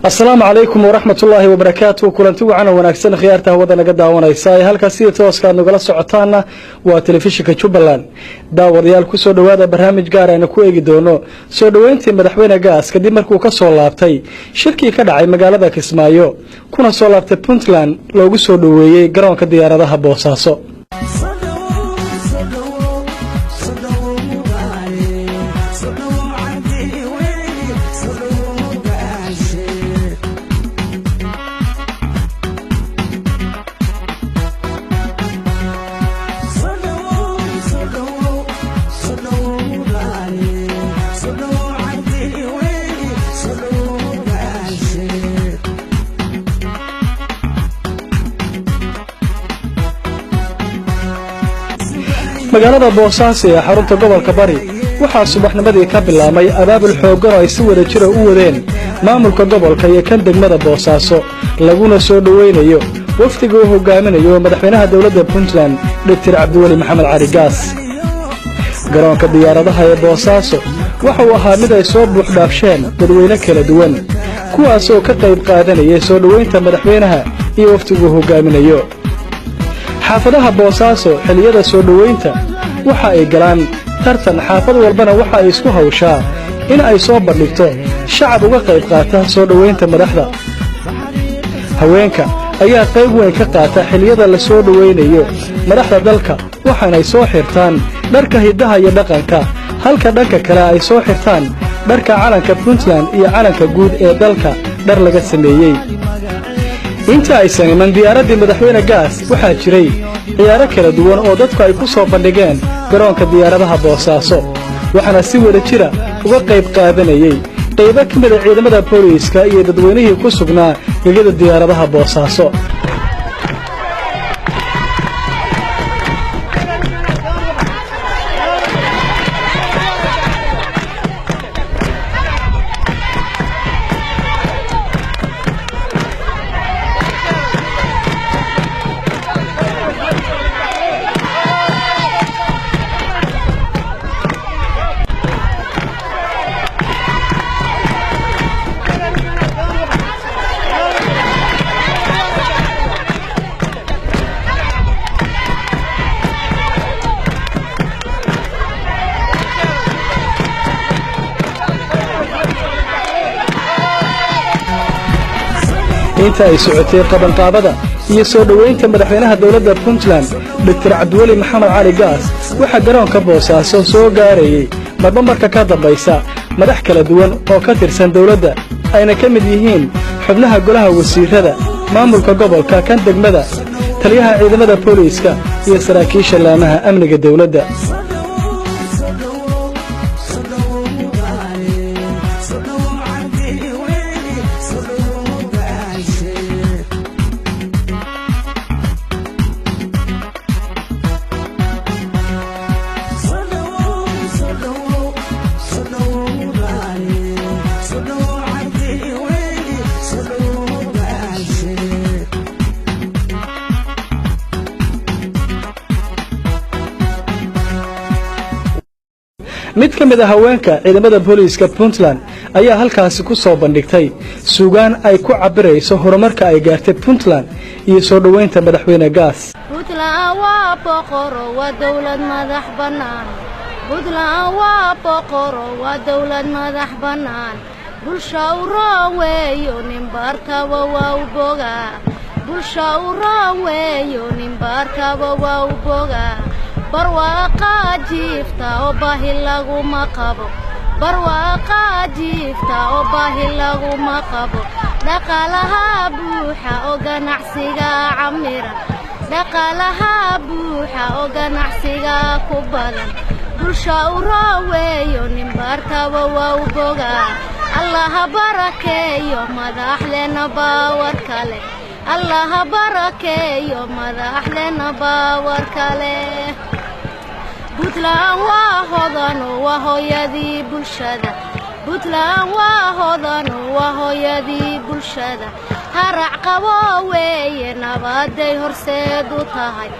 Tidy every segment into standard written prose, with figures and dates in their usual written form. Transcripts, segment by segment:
السلام عليكم ورحمة الله وبركاته. كلنتي وعنا ونكسن خيارته ودنا قد داونaysa halka si toos ka nagala socotaana waa telefishinka Jubbaland. Daawadayaal ku soo dhawaada barnaamij gaar ah ku eegi doono soo dhaweyntii madaxweynaha Gaas kadib markuu ka soo laabtay shirkii ka dhacay magaalada Kismaayo kuna soo laabtay Puntland loogu soo dhaweeyay garoonka diyaaradaha Boosaaso. magaalada Boosaaso ee xarunta gobolka Bari waxa subaxnimadii ka bilaabmay abaabul xooggan oo ay si wada jir u wadeen maamulka gobolka iyo kan degmada Boosaaso laguna soo dhaweynayo wafdiga uu hogaaminayo madaxweynaha dawladda Puntland Dr. Cabdiweli Maxamed Cali Gaas. garoonka diyaaradaha ee Boosaaso waxa uu ahaa mid ay soo buux dhaafsheen dadweyne kala duwan kuwaas oo ka qayb qaadanaya soo dhaweynta madaxweynaha iyo wafdiga uu hogaaminayo. xaafadaha Boosaaso xiliyada soo dhaweynta waxa ay galaan tartan xaafad walbana waxa ay isku hawshaa in ay soo bandhigto shacab uga qayb qaata soo dhaweynta madaxda. haweenka ayaa qayb weyn ka qaata xiliyada la soo dhaweynayo madaxda dalka waxaana ay soo xirtaan dharka hidaha iyo dhaqanka halka dhanka kale ay soo xirtaan dharka calanka Puntland iyo calanka guud ee dalka dhar laga sameeyay. inta ay saniman diyaaradii madaxweynaha Gaas waxa jiray ciyaaro kala duwan oo dadku ay ku soo bandhigeen garoonka diyaaradaha Boosaaso waxaana si wada jira uga qayb qaadanayay qaybo ka mid ah ciidamada booliiska iyo dadweynihii ku sugnaa gegida diyaaradaha Boosaaso. inta ay socotay qabanqaabada iyo soo dhaweynta madaxweynaha dawladda Puntland Dr. Cabdiweli Maxamed Cali Gaas waxa garoonka Boosaaso soo gaarayay marka ka dambaysa madax kala duwan oo ka tirsan dawladda ayna ka mid yihiin xubnaha golaha wasiirada maamulka gobolka kan degmada taliyaha ciidamada booliiska iyo saraakiisha laamaha amniga dawladda. mid ka mid ah haweenka ciidamada booliiska Puntland ayaa halkaas ku soo bandhigtay suugaan ay ku cabirayso horumarka ay gaartay Puntland iyo soo dhaweynta madaxweynaha Gaas. Puntland waa boqoro waa dawlad madax bannaan. Puntland waa boqoro waa dawlad madax bannaan. bulsha u raaweeyo nin bartaba waa u boga. bulsha u raaweeyo nin bartaba waa u boga. barwaaqa jiifta oo baahi laguma qabo. barwaaqa jiifta oo baahi laguma qabo. dhaqaalaha buuxa oo ganacsiga camira. dhaqaalaha buuxa oo ganacsiga ku badan. bulsha u raaweeyo nin bartaba waa u boga. allah barakeeyo madaxdeena baawar kale. allah barakeeyo madaxdeena baawar kale. Puntland waa hodan waa hooyadii bulshada. Puntland waa hodan waa hooyadii bulshada. harac qabo weeye nabaday horseed u tahay.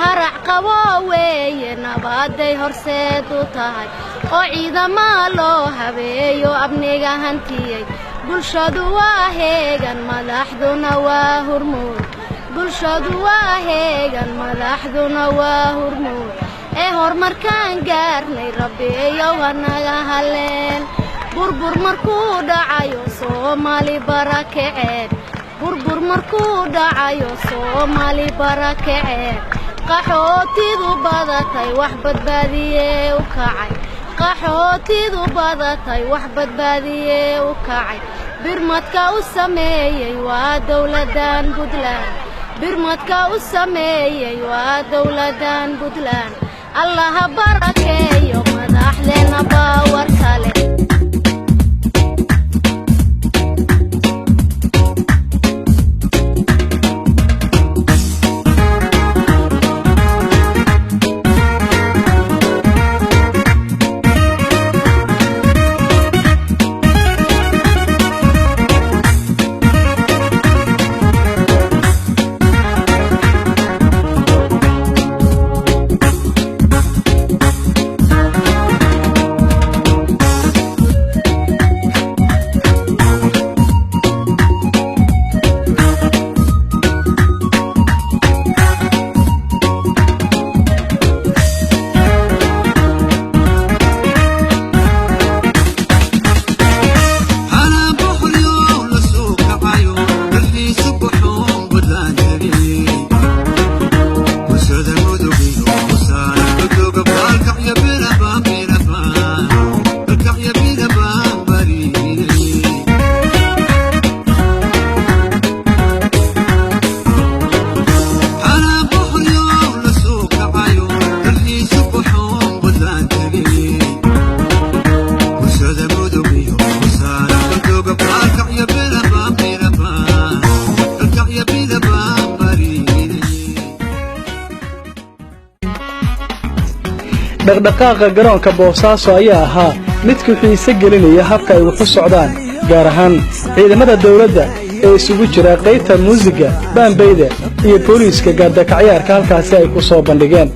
harac qabo weeye nabaday horseed u tahay. oo ciidama loo habeeyo abniga hantiyay. bulshadu waa heegan madaxduna waa hormuud bulshadu waa heegan madaxduna waa hormuud ee horumarkaan gaarnay rabbiyow hanaga haleen burbur markuu dhacayo Soomaali barakaceen burbur markuu dhacayo Soomaali barakaceen qaxootidu badatay wax badbaadiyay u kacay qaxootidu badatay wax badbaadiyay u kacay birmadka u sameeyay waa dawladan Puntland birmadka u sameeyay waa dawladan Puntland Allah barakeeyo madaxdeena baawar kale dhaqdhaqaaqa garoonka Boosaaso ayaa ahaa mid ku xiiso gelinaya habka ay wax u socdaan gaar ahaan ciidamada dawladda ee isugu jira qaybta muusiga baanbayda iyo booliiska gaadakacayaarka halkaasi ay ku soo bandhigeen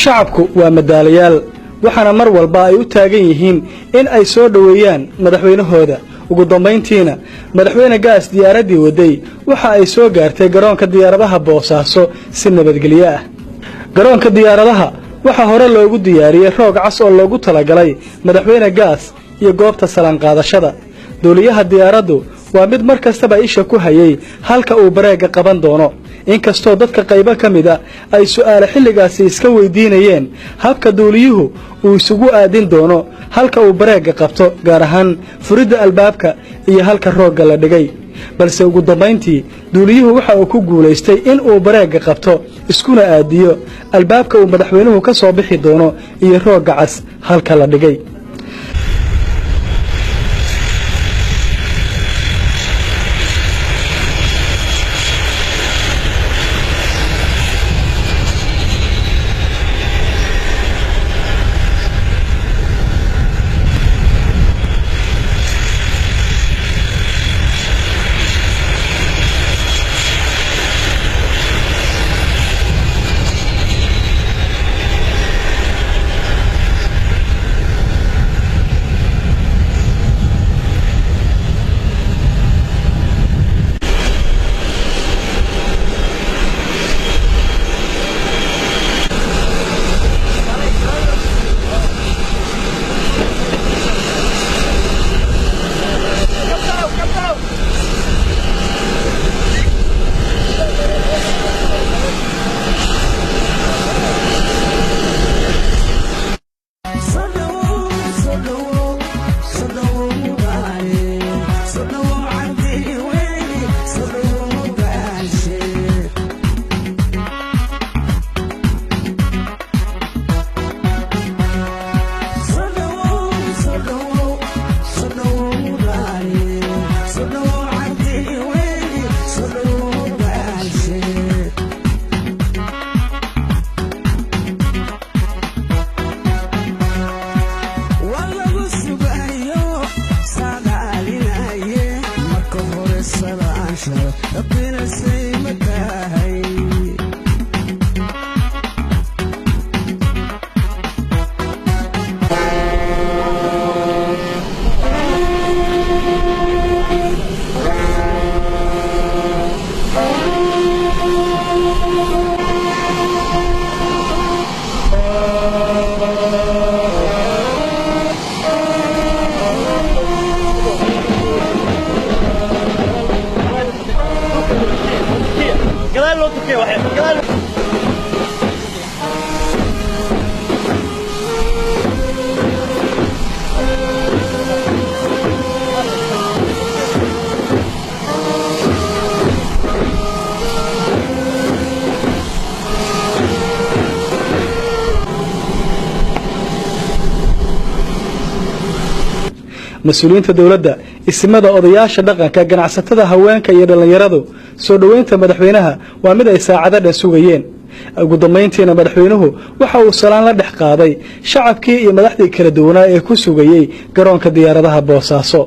shacabku waa madaalayaal waxaana mar walba ay u taagan yihiin in ay soo dhaweeyaan madaxweynahooda ugu dambeyntiina madaxweyne gaas diyaaradii waday waxa ay soo gaartay garoonka diyaaradaha Boosaaso si nabadgelyo ah garoonka diyaaradaha waxa hore loogu diyaariyay roog cas oo loogu talagalay madaxweyne gaas iyo goobta salaan qaadashada dawliyaha diyaaraddu waa mid markastaba isha ku hayay halka uu bareega qaban doono inkastoo dadka qaybo kamida ay su'aalo xilligaasi iska weydiinayeen habka dawliyuhu uu isugu aadin doono halka uu bareega qabto gaar ahaan furidda albaabka iyo halka roogga la dhigay balse ugu dambayntii duuliyuhu waxa uu ku guulaystay in uu bareega qabto iskuna aadiyo albaabka uu madaxweynuhu ka soo bixi doono iyo roogga cas halka la dhigay. مسؤولينta dawladda ismada odayaasha dhaqanka ganacsatada haweenka iyo dhalinyaradu soo dhaweynta madaxweynaha waa mid ay saacado dhan sugayeen ugu dambeyntiina madaxweynuhu waxa uu salaan la dhex qaaday shacabkii iyo madaxdii kala duwanaa ee ku sugayay garoonka diyaaradaha Boosaaso.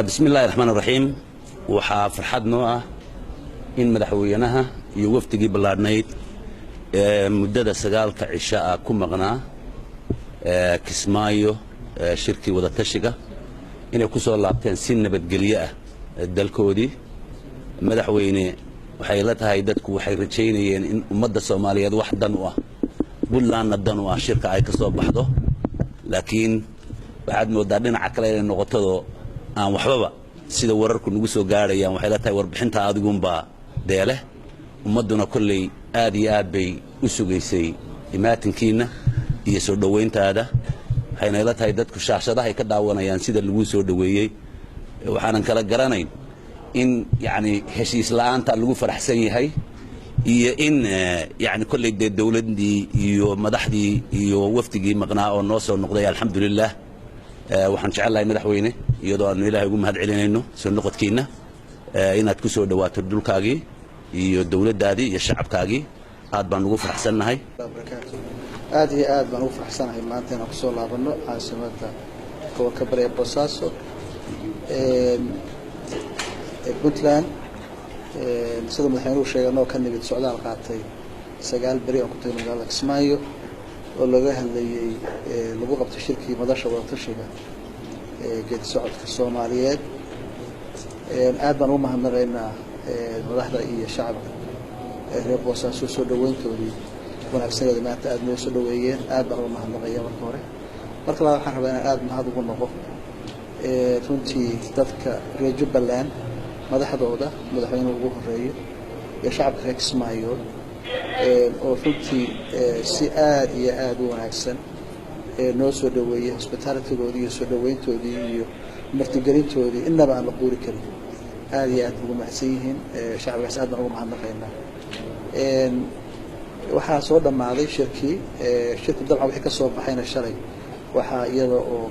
بسم الله الرحمن الرحيم وحا فرحاد نوعه إن مدحوينها يوفتقي بلارنيد مدة سقالك عشاء كمغنا كسمايو شركي ودا تشيقة إن يكسو لابتين سنة بدقلية الدالكودي مدحويني وحيلتها يددكو وحيرتشينيين إن مدى الصومالية واحد دنوة بلان الدنوة شركة عاي كسو بحضو لكن بعد مدادين عقلين النغطة aan waxbaba sida wararku nagu soo gaarayaan waxay la tahay warbixinta adigunba deele ummaduna kulley aad iyo aad bay u sugaysay imaatinkiina iyo soo dhaweyntaada waxayna la tahay dadku shaashadaha ay ka daawanayaan sida lagu soo dhaweeyay waxaan kala garanayn in yaani heshiis la'aanta lagu faraxsan yahay iyo in yaani kulley dawladii iyo madaxdii iyo waftigii maqnaa oo noo soo noqday alxamdulillah waxaan jecelahay madaxweyne iyadoo aan ilaahay ugu mahad celinayno soo noqodkiina inaad ku soo dhawaato dhulkaagii iyo dawladdaadii iyo shacabkaagii aad baan ugu faraxsanahay aad iyo aad baan ugu faraxsanahay maanta inaan ku soo laabano caasimadda gobolka bari ee Boosaaso Puntland sida madaxweynuhu sheegay oo ka nimid socdaal qaatay 9 bari oo ku tagay magaalada Kismaayo oo laga hadlayay lagu qabtay shirkii madasha wada tashiga geed socodka Soomaaliyeed aad baan u mahadnaqaynaa madaxda iyo shacabka reer Boosaaso soo dhaweyntoodii wanaagsaneed maanta aad noo soo dhaweeyeen aad baan u mahadnaqayaa marka hore marka la waxaan rabaa inaan aad mahad ugu noqo runtii dadka reer Jubbaland madaxdooda madaxweynuhu ugu horeeyo iyo shacabka reer Kismaayo oo runtii si aad iyo aad u wanaagsan noo soo dhaweeyay hospitalitygoodii iyo soo dhaweyntoodii iyo martigelintoodii inaba aan la quuri karin aad iyo aad ugu mahadsan yihiin shacabkaas aad baan ugu mahadnaqaynaa waxaa soo dhamaaday shirkii dabcan wixii ka soo baxayna shalay waxaa iyada oo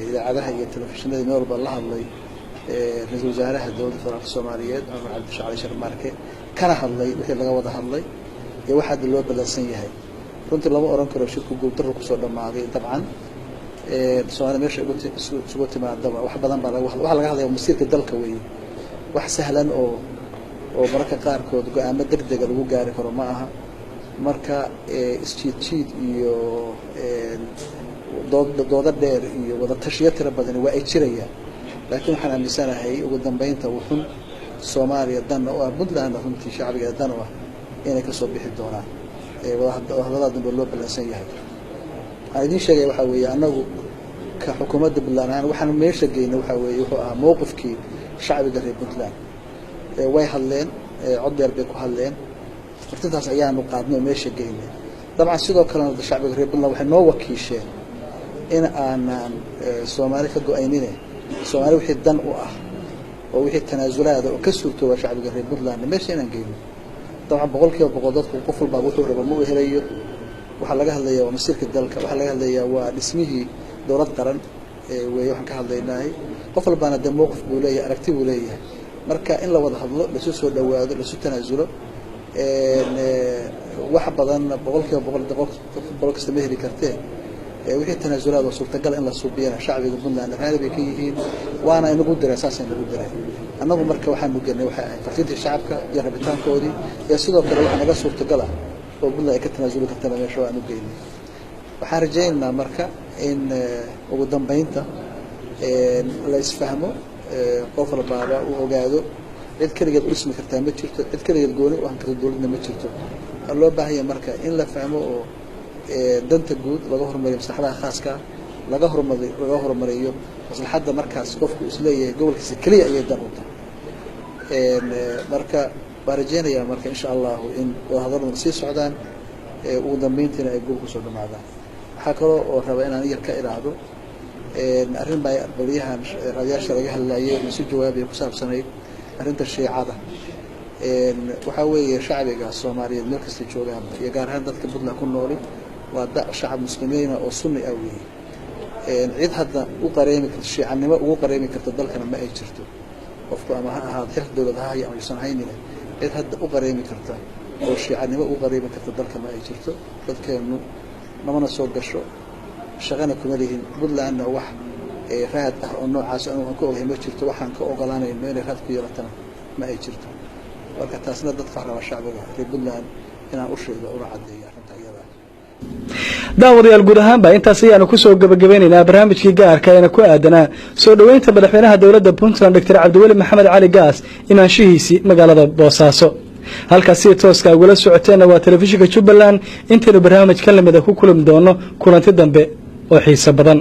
idaacadaha iyo telefishinada meel walba la hadlay رئيس وزراء الدولة الفرنسية الصومالية عمر عبد الشعالي شرماركي كان هذلي وحي لقى وضع هذلي واحد اللي بلسني هاي كنت لما أرانكر وشيكو قلت له قصة دماغي طبعا سؤال ماشي قلت مع الدولة واحد بدن بلا واحد لقى هذا مسير كدل كوي واحد سهلا أو مركا قاركود قام دق لو جاري كرو معها مركا استشيد يو ضد الدير يو وضد تشيات ربنا وأيشرية لكن حنا نسأله هي وقدام بينته وحن الصومالية دنا وبدلنا هم في شعبي دنا إنك صبيح الدونا وهذا بالله بالإنسان هاي هذه شيء وحوي أنا كحكومة بالله وحنا ماشي جينا وحوي موقف كي شعب قريب بدلنا ويحلين عض يربيك وحلين ارتدت أيام وقعدنا ماشي جينا طبعا سيدو كلام الشعب قريب بالله وحنا وكيشين إن أنا الصومالي كجوينينه الصومالي وحيد دن وآه ووحيد تنازلات وكسرت وشعب قريب بدلنا ماشي أنا جينا طبعا بقول كيف بقولات وقفل بابوته ربما هريه وحلاقها اللي هو مسيرك الدلك وحلاقها اللي هو اسمه دورات قرن ويوحنا كهالليناي قفل بنا دم موقف بوليه أركتي بوليه مركا إن لو وضح الله لسوس ودواد لسوس تنازله واحد بدن بقول كيف بقول كستمهري كرتين وحيد تنازلات وصلت قال إن الصوبيين شعبي قلنا أن هذا بيكيهين وأنا إنه قدر أساسا إنه قدر أنا مركا وحنا مجني فرتين الشعب كجربتان كودي يسوع كده وحنا قص صورت قلة وقلنا كتنازلوا كتنا ما شو أنا بيني وحرجينا مركا إن وقدام بينته لا يسفهموا قفل بابا وقعدوا يذكر يقول اسمك كتام بتشرت يذكر يقولي وهم كتدول إنه بتشرتوا الله بهي مركا إن لا فهموا دنت الجود لجهر مريم مسحبها خاصة لجهر مريم بس لحد مركز كوف إسلامي جول كسكلية يقدر وده مركا بارجينا يا مركا إن شاء الله إن وهذا نصير سعدان ودمينتنا يقول كسر مع ذا حكوا وربنا يركع إلى هذا أرين باي بليها رجال شرقها اللي يمسك جوابي كسب سنة أرين الشيء عادة وحوي شعبي الصومالي المركز اللي شوقهم يقار هذا كبدنا كل نوري وده شعب مسلمين أو سني أوي عيد هذا وقريمك الشيء عني وقريمك تضل كنا ما يجرتوا qofku ama ha ahaado xil dawlad ha haya ama aysan haynina cid hadda u qareemi karta oo shiicanimo u qareemi karta dalka ma ay jirto dadkeenu namana soo gasho shaqana kuma lihin Puntlandna wax raad ah oo noocaas aan ku ogahay ma jirto waxaan ka ogolaanayno inay raad ku yeelatana ma ay jirto marka taasna dadka raba shacbiga reer Puntland inaan u sheego oo cadeeyo arrinta iyada daawadayaal guud ahaan baa intaas ayaanu ku soo gabagabeynaynaa barnaamijkii gaarka ee ku aadanaa soo dhaweynta madaxweynaha dawladda Puntland Dr. Cabdiweli Maxamed Cali Gaas imaanshihiisii magaalada Boosaaso halkaas si tooska uga socoteena waa telefishinka Jubbaland inta barnaamij ka lamid ah ku kulmi doono kulanti dambe oo xiiso badan